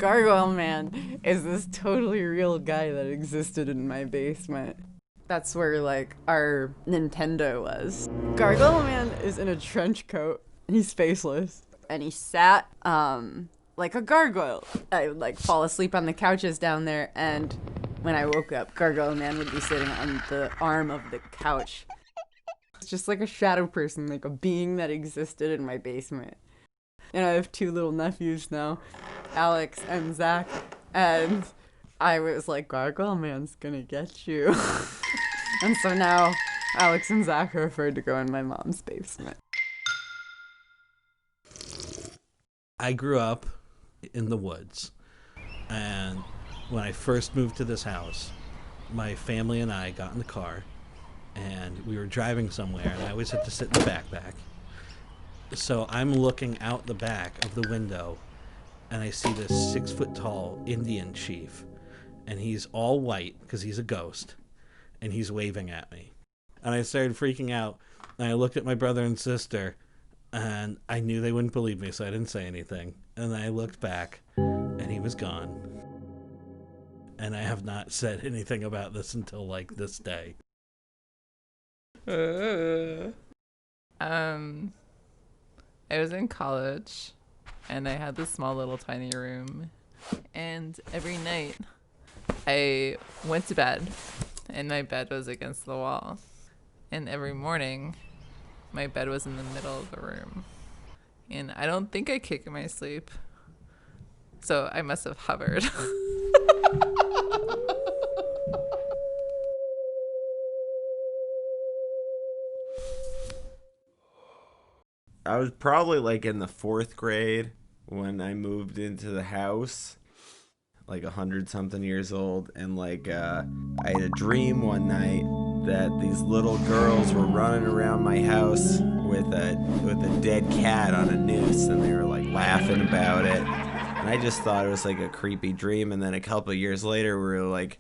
Gargoyle Man is this totally real guy that existed in my basement. That's where, like, our Nintendo was. Gargoyle Man is in a trench coat. He's faceless. And he sat, like a gargoyle. I would, like, fall asleep on the couches down there, and when I woke up, Gargoyle Man would be sitting on the arm of the couch. It's just like a shadow person, like a being that existed in my basement. And I have two little nephews now, Alex and Zach, and I was like, Gargoyle Man's gonna get you. And so now Alex and Zach are afraid to go in my mom's basement. I grew up in the woods, and when I first moved to this house, my family and I got in the car, and we were driving somewhere, and I always had to sit in the backpack. So I'm looking out the back of the window, and I see this 6-foot-tall Indian chief, and he's all white because he's a ghost, and he's waving at me. And I started freaking out, and I looked at my brother and sister, and I knew they wouldn't believe me, so I didn't say anything. And then I looked back, and he was gone. And I have not said anything about this until, like, this day. I was in college, and I had this small little tiny room, and every night I went to bed, and my bed was against the wall, and every morning my bed was in the middle of the room, and I don't think I kicked in my sleep, so I must have hovered. I was probably like in the 4th grade when I moved into the house, like 100-something years old, and like I had a dream one night that these little girls were running around my house with a dead cat on a noose, and they were like laughing about it, and I just thought it was like a creepy dream. And then a couple of years later, we were like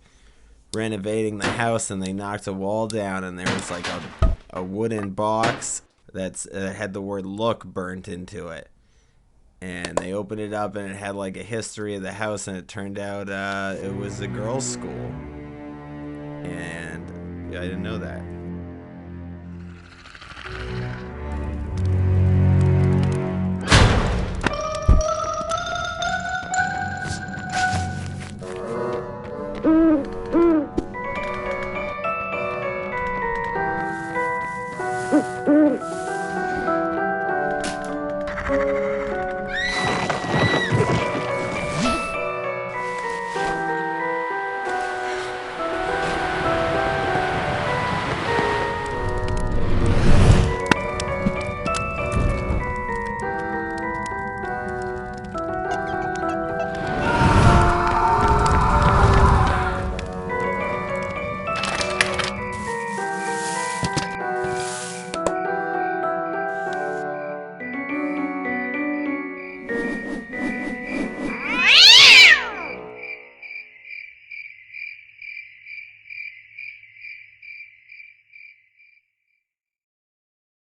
renovating the house, and they knocked a wall down, and there was like a wooden box that had the word "look" burnt into it, and they opened it up, and it had like a history of the house, and it turned out it was a girls' school, and I didn't know that.